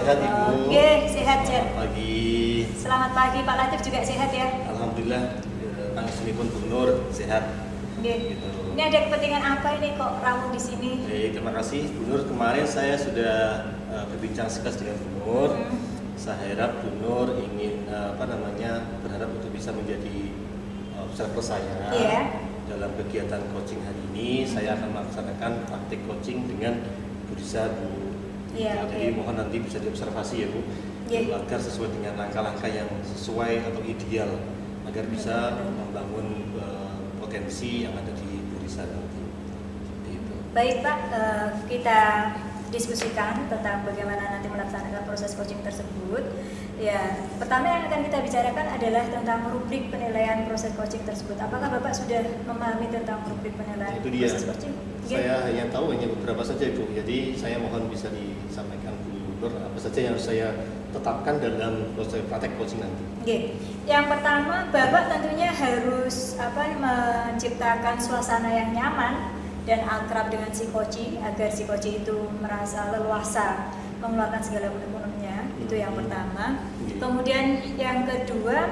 sehat Ibu? Oke, sehat Jen. Selamat pagi. Selamat pagi Pak Latif juga sehat ya? Alhamdulillah, panjenengan Bu Nur sehat. Oke. Gitu. Ini ada kepentingan apa ini kok ramu di sini? Terima kasih Bu Nur. Kemarin saya sudah berbincang sekilas dengan Bu Nur. Saya harap Bu Nur ingin berharap untuk bisa menjadi observer saya. Dalam kegiatan coaching hari ini saya akan melaksanakan praktik coaching dengan Bu Risa Bu. Jadi mohon nanti bisa diobservasi ya Bu, agar sesuai dengan langkah-langkah yang sesuai atau ideal agar bisa membangun potensi yang ada di Bu Risa nanti. Itu. Baik Pak, kita diskusikan tentang bagaimana nanti melaksanakan proses coaching tersebut. Ya, pertama yang akan kita bicarakan adalah tentang rubrik penilaian proses coaching tersebut. Apakah Bapak sudah memahami tentang rubrik penilaian proses coaching? Saya hanya tahu hanya beberapa saja Ibu. Jadi saya mohon bisa disampaikan Bu Nur apa saja yang harus saya tetapkan dalam proses praktek coaching nanti. Yang pertama, Bapak tentunya harus menciptakan suasana yang nyaman dan akrab dengan si coaching agar si coaching itu merasa leluasa mengeluarkan segala unek-uneknya. Itu yang pertama. Kemudian yang kedua,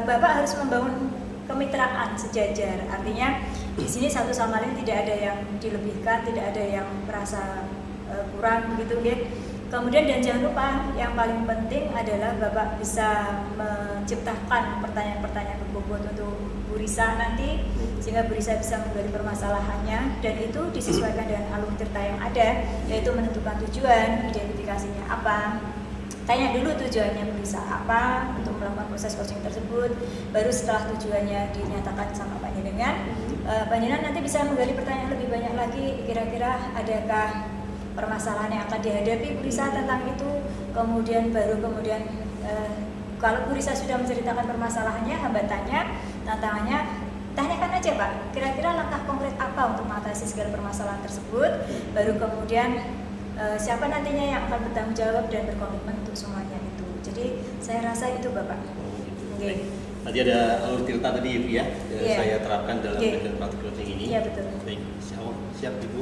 Bapak harus membangun kemitraan sejajar. Artinya di sini satu sama lain tidak ada yang dilebihkan, tidak ada yang merasa kurang begitu ya. Kemudian dan jangan lupa yang paling penting adalah Bapak bisa menciptakan pertanyaan-pertanyaan berbobot untuk Bu Risa nanti sehingga Bu Risa bisa menggali permasalahannya dan itu disesuaikan dengan alur cerita yang ada, yaitu menentukan tujuan, identifikasinya apa, tanya dulu tujuannya Bu Risa apa untuk melakukan proses coaching tersebut, baru setelah tujuannya dinyatakan sama panjenengan, panjenengan nanti bisa menggali pertanyaan lebih banyak lagi, kira-kira adakah permasalahan yang akan dihadapi Bu Risa tentang itu, kemudian kalau Bu Risa sudah menceritakan permasalahannya, hambatannya, tantangannya, tanyakan aja Pak, kira-kira langkah konkret apa untuk mengatasi segala permasalahan tersebut, baru kemudian siapa nantinya yang akan bertanggung jawab dan berkomitmen untuk semuanya itu. Jadi saya rasa itu Bapak. Tadi ada alur cerita tadi Ibu ya, saya terapkan dalam kegiatan praktik coaching ini. Iya betul. Baik, siap Ibu.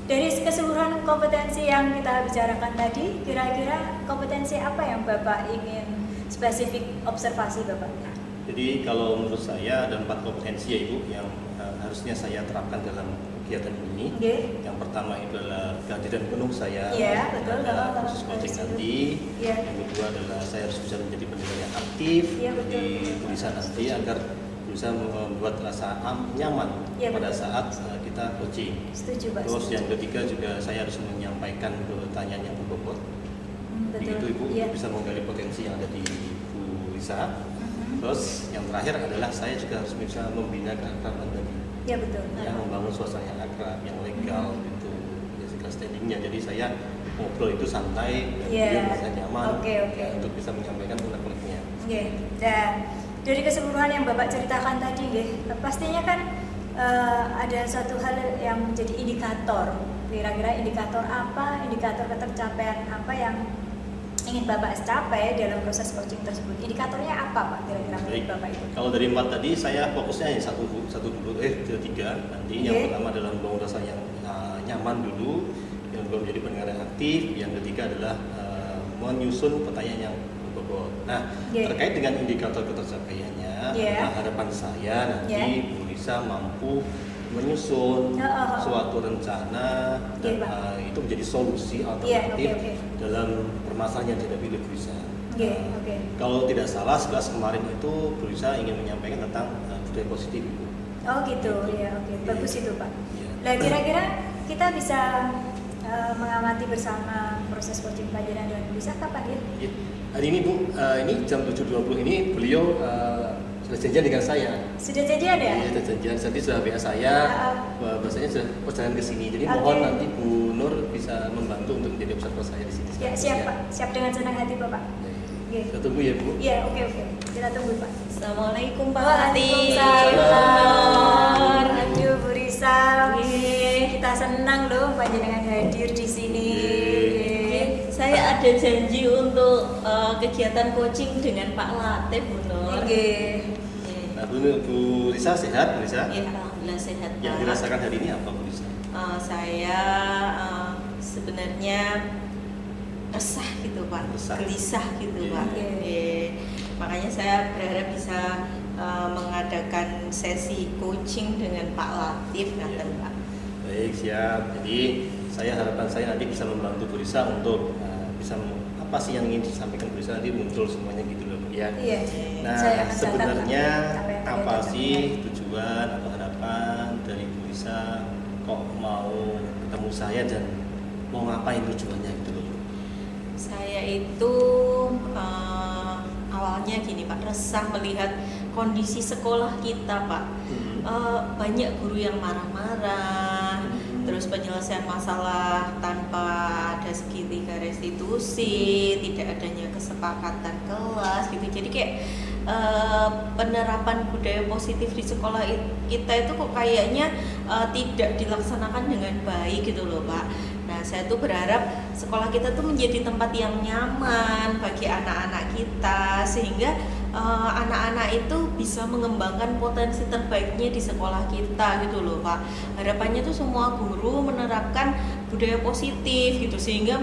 Dari keseluruhan kompetensi yang kita bicarakan tadi, kira-kira kompetensi apa yang Bapak ingin spesifik observasi Bapak? Jadi kalau menurut saya ada 4 kompetensi ya Ibu yang harusnya saya terapkan dalam kegiatan ini. Yang pertama itu adalah kehadiran penuh saya pada proses coaching nanti. Yang kedua adalah saya harus bisa menjadi pendengar yang aktif di tulisan nanti agar bisa membuat rasa nyaman pada saat kita coaching. Setuju, Pak. Terus yang ketiga juga saya harus menyampaikan pertanyaan yang berbobot. Begitu Ibu bisa menggali potensi yang ada di Bu Risa. Terus yang terakhir adalah saya juga harus bisa membina keakraban tadi. Ya betul. Yang membangun suasana yang akrab, yang legal itu basic standingnya. Jadi saya ngobrol itu santai dan dia merasa nyaman untuk bisa menyampaikan unek-uneknya. Dari keseluruhan yang Bapak ceritakan tadi, pastinya kan ada satu hal yang menjadi indikator. Kira-kira indikator apa, indikator ketercapaian apa yang ingin Bapak capai dalam proses coaching tersebut? Indikatornya apa Pak kira-kira menurut Bapak itu? Kalau dari 4 tadi saya fokusnya hanya tiga nanti. Yang pertama adalah membangun rasa yang nyaman dulu, yang kedua menjadi pendengar yang aktif, yang ketiga adalah menyusun pertanyaan yang berbobot. Nah, terkait dengan indikator ketercapaiannya, harapan saya nanti Bu Risa mampu menyusun suatu rencana itu menjadi solusi alternatif dalam permasalahan yang dihadapi oleh Bu Risa. Kalau tidak salah, sekelas kemarin itu Bu Risa ingin menyampaikan tentang budaya positif Ibu. Bagus itu Pak. Nah, kira-kira kita bisa mengamati bersama proses coaching panjenengan dengan Bu Risa kapan ya? Hari ini Bu, ini jam 7.20 ini beliau sudah janjian dengan saya. Sudah janjian ya? Iya, sudah janjian. Jadi sudah WA saya, bahasanya sudah perjalanan ke sini. Jadi mohon nanti Bu Nur bisa membantu untuk menjadi observer saya di sini. Siap Pak, siap dengan senang hati Bapak. Kita tunggu ya Bu. Oke. Kita tunggu Pak. Assalamualaikum Pak Latif. Waalaikumsalam. Aduh Bu Risa, kita senang loh panjenengan hadir di sini. Saya ada janji untuk kegiatan coaching dengan Pak Latif Bu Nur. Nah Bu Risa sehat Bu Risa? Iya, alhamdulillah sehat. Yang dirasakan hari ini apa Bu Risa? Saya sebenarnya resah gitu Pak, Resah. gelisah gitu Iya. Pak. Iya. Makanya saya berharap bisa mengadakan sesi coaching dengan Pak Latif ngaten Pak. Baik, siap. Jadi harapan saya nanti bisa membantu Bu Risa untuk bisa apa sih yang ingin disampaikan Bu Risa nanti muncul semuanya gitu loh Bu ya. Iya. Nah, Saya akan sebenarnya catat yang apa beliau sih catatkan. tujuan atau harapan dari Bu Risa kok mau ketemu saya dan mau ngapain tujuannya gitu loh? Saya itu awalnya gini Pak, resah melihat kondisi sekolah kita Pak. Banyak guru yang marah-marah, terus penyelesaian masalah tanpa ada segitiga restitusi, tidak adanya kesepakatan kelas gitu. Jadi kayak penerapan budaya positif di sekolah kita itu kok kayaknya tidak dilaksanakan dengan baik gitu loh Pak. Nah, saya tuh berharap sekolah kita tuh menjadi tempat yang nyaman bagi anak-anak kita, sehingga anak-anak itu bisa mengembangkan potensi terbaiknya di sekolah kita gitu loh Pak. Harapannya tuh semua guru menerapkan budaya positif gitu, sehingga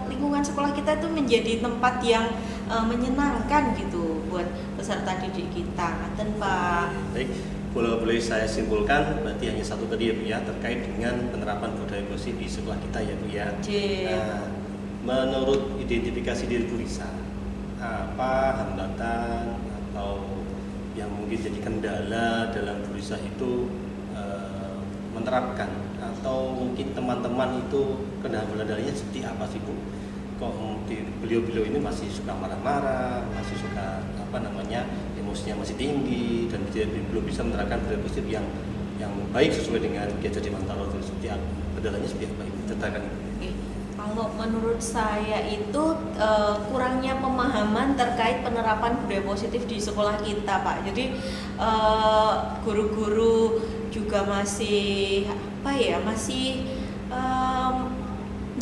lingkungan sekolah kita itu menjadi tempat yang menyenangkan gitu buat peserta didik kita. Ngaten Pak. Baik, boleh saya simpulkan berarti hanya satu tadi ya Bu ya, terkait dengan penerapan budaya positif di sekolah kita ya Bu ya. Nah, menurut identifikasi diri Bu Risa, apa hambatan atau yang mungkin jadi kendala dalam Bu Risa itu menerapkan, atau mungkin teman-teman itu kendala-kendalanya seperti apa sih Bu? Kok beliau-beliau ini masih suka marah-marah, masih suka emosinya masih tinggi dan belum bisa menerapkan budaya positif yang baik sesuai dengan Ki Hajar Dewantara itu seperti apa? Kendalanya seperti apa ini? Ceritakan itu. Kalau menurut saya itu kurangnya pemahaman terkait penerapan budaya positif di sekolah kita Pak. Jadi guru-guru juga masih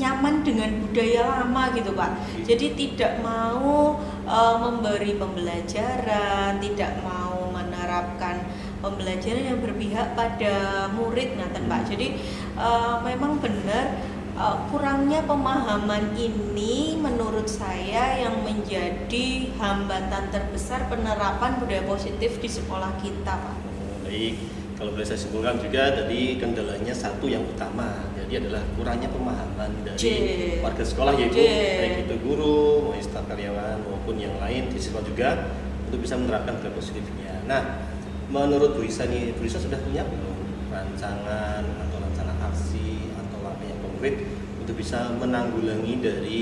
nyaman dengan budaya lama gitu Pak. Jadi tidak mau memberi pembelajaran, tidak mau menerapkan pembelajaran yang berpihak pada murid ngaten Pak. Jadi memang benar kurangnya pemahaman ini menurut saya yang menjadi hambatan terbesar penerapan budaya positif di sekolah kita Pak. Baik, kalau boleh saya simpulkan juga tadi kendalanya satu yang utama, jadi adalah kurangnya pemahaman dari warga sekolah, yaitu baik itu guru, maupun staf karyawan maupun yang lain di sekolah juga untuk bisa menerapkan budaya positifnya. Nah, menurut Bu Risa nih, Bu Risa sudah punya belum rancangan atau rencana aksi atau langkah yang konkret untuk bisa menanggulangi dari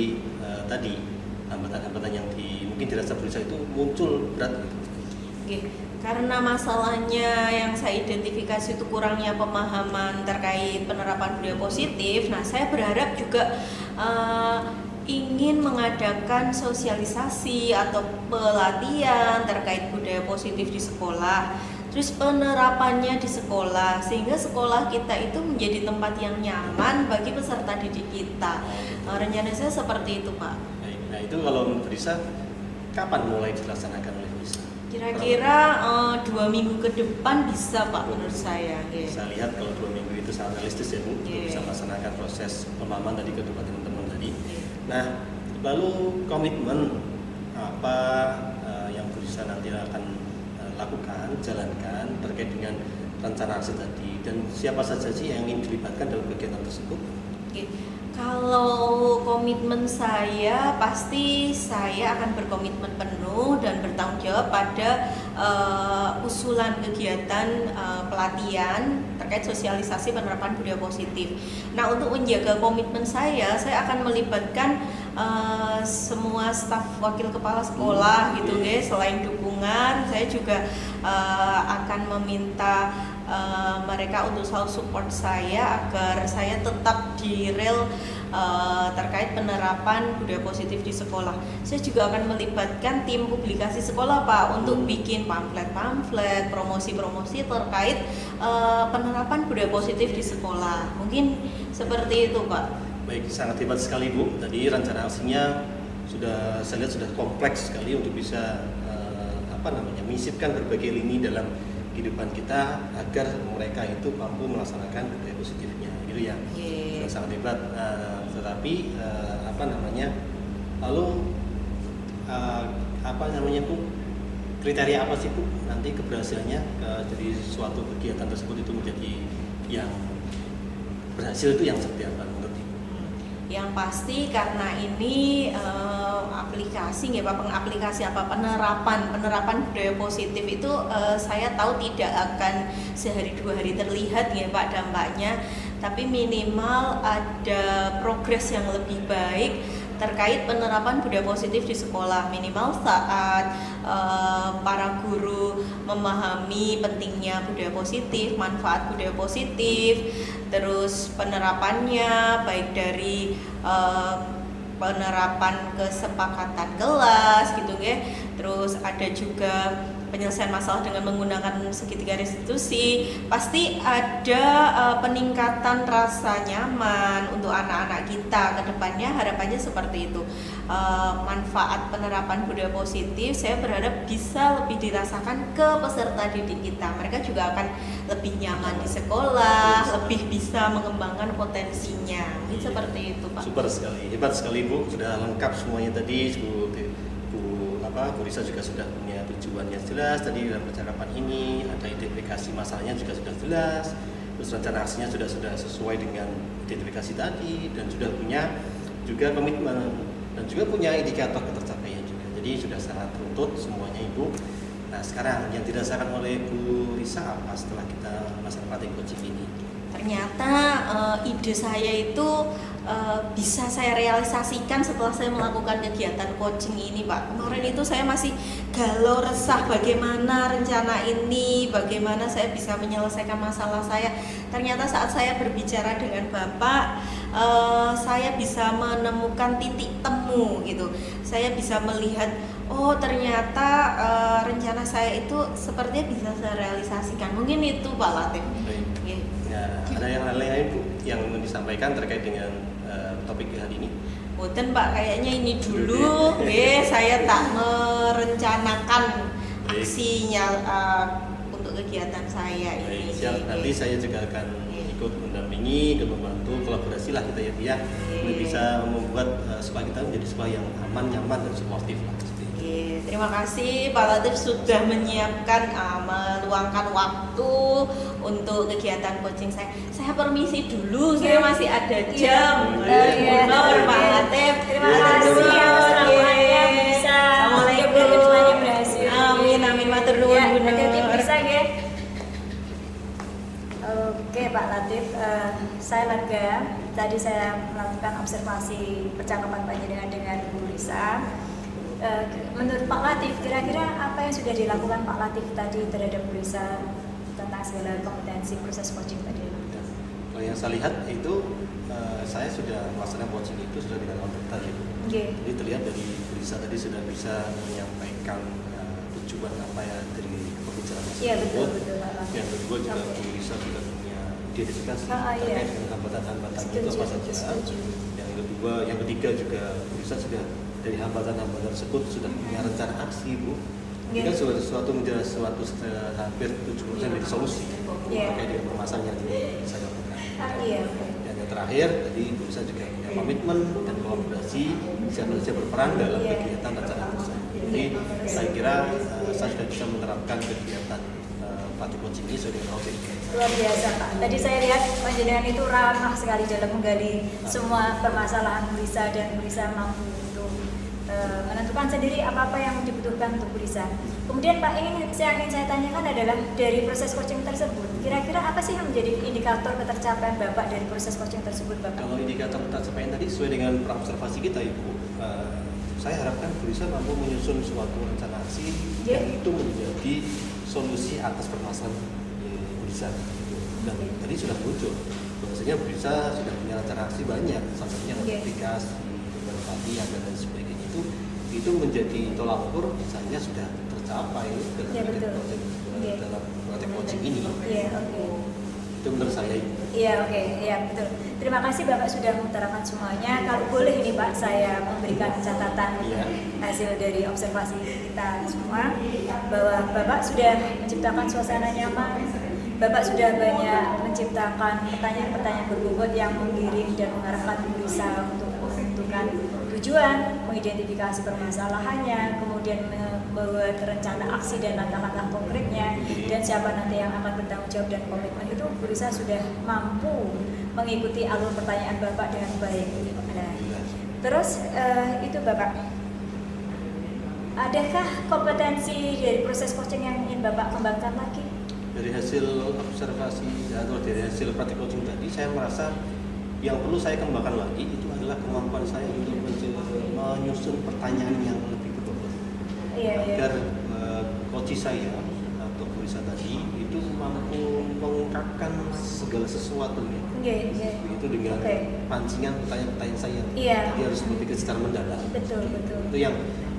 tadi hambatan-hambatan yang mungkin dirasa Bu Risa itu muncul berat gitu? Karena masalahnya yang saya identifikasi itu kurangnya pemahaman terkait penerapan budaya positif. Nah, saya berharap juga ingin mengadakan sosialisasi atau pelatihan terkait budaya positif di sekolah. Terus penerapannya di sekolah, sehingga sekolah kita itu menjadi tempat yang nyaman bagi peserta didik kita. Rencana saya seperti itu Pak. Baik, nah itu kalau menurut Bu Risa kapan mulai dilaksanakan oleh Bu Risa? Kira-kira 2 minggu ke depan bisa Pak menurut saya. Saya lihat kalau 2 minggu itu sangat realistis ya Bu, untuk bisa melaksanakan proses pemahaman tadi ke depan teman-teman tadi. Nah, lalu komitmen apa yang Bu Risa nanti akan lakukan, jalankan terkait dengan rencana aksi tadi, dan siapa saja sih yang ingin dilibatkan dalam kegiatan tersebut? Kalau komitmen saya, pasti saya akan berkomitmen penuh dan bertanggung jawab pada usulan kegiatan pelatihan terkait sosialisasi penerapan budaya positif. Nah, untuk menjaga komitmen saya akan melibatkan semua staf wakil kepala sekolah gitu guys. Selain dukungan, saya juga akan meminta mereka untuk selalu support saya agar saya tetap di rel terkait penerapan budaya positif di sekolah. Saya juga akan melibatkan tim publikasi sekolah Pak untuk bikin pamflet-pamflet, promosi-promosi terkait penerapan budaya positif di sekolah. Mungkin seperti itu Pak. Baik, sangat hebat sekali Bu. Tadi rencana aksinya saya lihat sudah kompleks sekali untuk bisa menyisipkan berbagai lini dalam kehidupan kita agar mereka itu mampu melaksanakan budaya positifnya, gitu ya. Sudah sangat hebat. Tetapi apa namanya, lalu apa namanya Bu, kriteria apa sih Bu nanti keberhasilannya jadi suatu kegiatan tersebut itu menjadi yang berhasil itu yang seperti apa menurut Ibu? Yang pasti karena ini aplikasi nggih Pak, pengaplikasi penerapan budaya positif itu saya tahu tidak akan sehari dua hari terlihat nggih Pak dampaknya, tapi minimal ada progres yang lebih baik terkait penerapan budaya positif di sekolah. Minimal saat para guru memahami pentingnya budaya positif, manfaat budaya positif, terus penerapannya baik dari penerapan kesepakatan kelas gitu ya. Terus ada juga penyelesaian masalah dengan menggunakan segitiga restitusi. Pasti ada peningkatan rasa nyaman untuk anak-anak kita ke depannya, harapannya seperti itu. Manfaat penerapan budaya positif saya berharap bisa lebih dirasakan ke peserta didik kita. Mereka juga akan lebih nyaman di sekolah, lebih bisa mengembangkan potensinya. Seperti itu Pak. Super sekali, hebat sekali Bu, sudah lengkap semuanya tadi. Bu Risa juga sudah punya tujuannya jelas tadi dalam percakapan ini, ada identifikasi masalahnya juga sudah jelas, terus rencana aksinya sudah sesuai dengan identifikasi tadi, dan sudah punya juga komitmen dan juga punya indikator ketercapaian juga. Jadi sudah sangat runtut semuanya Ibu. Nah sekarang yang dirasakan oleh Bu Risa apa setelah kita masa praktik coaching ini? Ternyata ide saya itu bisa saya realisasikan setelah saya melakukan kegiatan coaching ini Pak. Kemarin itu saya masih galau resah bagaimana rencana ini, bagaimana saya bisa menyelesaikan masalah saya. Ternyata saat saya berbicara dengan Bapak, saya bisa menemukan titik temu gitu. Saya bisa melihat, oh ternyata rencana saya itu sepertinya bisa saya realisasikan. Mungkin itu Pak Latif. Okay. Ya, ada yang lain Bu yang ingin disampaikan terkait dengan topik hari ini? Boten Pak, kayaknya ini dulu. Saya tak merencanakan aksinya untuk kegiatan saya ini. Siap, nanti saya juga akan ikut mendampingi dan membantu, kolaborasi lah kita ya, untuk bisa membuat sekolah kita menjadi sekolah yang aman, nyaman dan sportif lah. Terima kasih Pak Latif sudah menyiapkan, meluangkan waktu untuk kegiatan coaching saya. Saya permisi dulu, saya masih ada jam. Pak Latif. Terima kasih atas ramahnya bisa. Assalamualaikum. Semuanya berhasil. Amin matur nuwun. Hati-hati bisa ya. Oke Pak Latif, saya lega. Tadi saya melakukan observasi percakapan panjenengan dengan Bu Risa. Menurut Pak Latif, kira-kira apa yang sudah dilakukan Pak Latif tadi terhadap Bu Risa tentang segala kompetensi proses coaching tadi? Kalau yang saya lihat itu, saya sudah melaksanakan coaching itu sudah dengan output tadi. Jadi terlihat dari Bu Risa tadi sudah bisa menyampaikan tujuan apa ya dari pembicaraan tersebut. Betul. Yang kedua juga Bu Risa sudah punya identifikasi terkait dengan hambatan-hambatan itu apa saja. Yang ketiga juga Bu Risa sudah dari hambatan-hambatan tersebut sudah punya rencana aksi Bu. Ini kan suatu menjadi suatu hampir 70% dari solusi terkait dengan permasalahan yang saya lakukan. Dan yang terakhir tadi Bu Risa juga punya komitmen dan kolaborasi siapa saja berperan dalam kegiatan rencana aksi. Jadi saya kira saya sudah bisa menerapkan kegiatan praktik coaching ini sesuai dengan objek. Luar biasa Pak. Tadi saya lihat panjenengan itu ramah sekali dalam menggali semua permasalahan Bu Risa, dan Bu Risa mampu untuk menentukan sendiri apa-apa yang dibutuhkan untuk Bu Risa. Kemudian Pak, yang saya tanyakan adalah dari proses coaching tersebut, kira-kira apa sih yang menjadi indikator ketercapaian Bapak dari proses coaching tersebut Bapak? Kalau indikator ketercapaian tadi sesuai dengan observasi kita Ibu, saya harapkan Bu Risa mampu menyusun suatu rencana aksi yang itu menjadi solusi atas permasalahan Bu Risa. Dan tadi sudah muncul, bahwasanya Bu Risa sudah punya rencana aksi banyak, salah satunya aplikasi, pelatihan dan lain sebagainya. Itu menjadi tolak ukur misalnya sudah tercapai dalam praktek coaching ini. Itu menurut saya. Betul. Terima kasih Bapak sudah mengutarakan semuanya. Kalau boleh ini Pak, saya memberikan catatan hasil dari observasi kita semua, bahwa Bapak sudah menciptakan suasana nyaman. Bapak sudah banyak menciptakan pertanyaan-pertanyaan berbobot yang menggiring dan mengarahkan Bu Risa untuk menentukan tujuan, mengidentifikasi permasalahannya, kemudian membuat rencana aksi dan langkah-langkah konkretnya, dan siapa nanti yang akan bertanggung jawab dan komitmen itu Bu Risa sudah mampu mengikuti alur pertanyaan Bapak dengan baik. Nah, terus itu Bapak, adakah kompetensi dari proses coaching yang ingin Bapak kembangkan lagi? Dari hasil observasi atau dari hasil praktik coaching tadi, saya merasa yang perlu saya kembangkan lagi itu adalah kemampuan saya untuk menyusun pertanyaan yang lebih berbobot. Agar coach saya atau Bu Risa tadi itu mampu mengungkapkan segala sesuatunya. Itu dengan pancingan pertanyaan-pertanyaan saya. Dia harus berpikir secara mendalam. Betul. Itu yang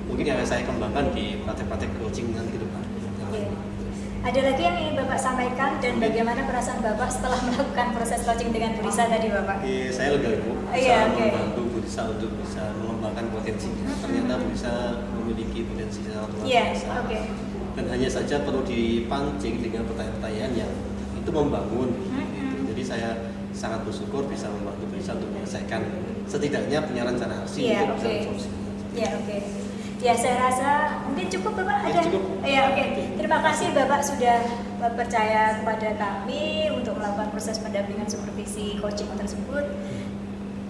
mungkin yang saya kembangkan di praktek-praktek coaching nanti ke depan. Ada lagi yang ingin Bapak sampaikan dan bagaimana perasaan Bapak setelah melakukan proses coaching dengan Bu Risa tadi Bapak? Saya lega Ibu, bisa membantu Bu Risa untuk bisa mengembangkan potensinya. Ternyata Bu Risa memiliki potensi yang luar biasa. Dan hanya saja perlu dipancing dengan pertanyaan-pertanyaan yang itu membangun. Jadi saya sangat bersyukur bisa membantu Bu Risa untuk menyelesaikan setidaknya punya rencana aksi untuk bisa solusi. Ya, saya rasa mungkin cukup Bapak ada. Cukup. Terima kasih Bapak sudah percaya kepada kami untuk melakukan proses pendampingan supervisi coaching tersebut.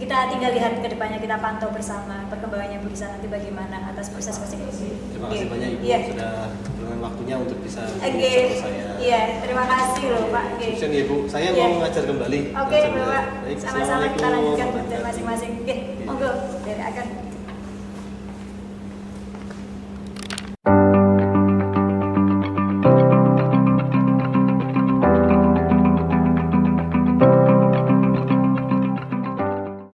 Kita tinggal lihat ke depannya, kita pantau bersama perkembangannya Bu Risa nanti bagaimana atas proses coaching ini. Terima kasih banyak Ibu sudah dengan waktunya untuk bisa bersama saya. Terima kasih loh Pak. Sukses ya Bu, saya mau mengajar kembali. Bapak, sama-sama kita lanjutkan masing-masing. Monggo, akan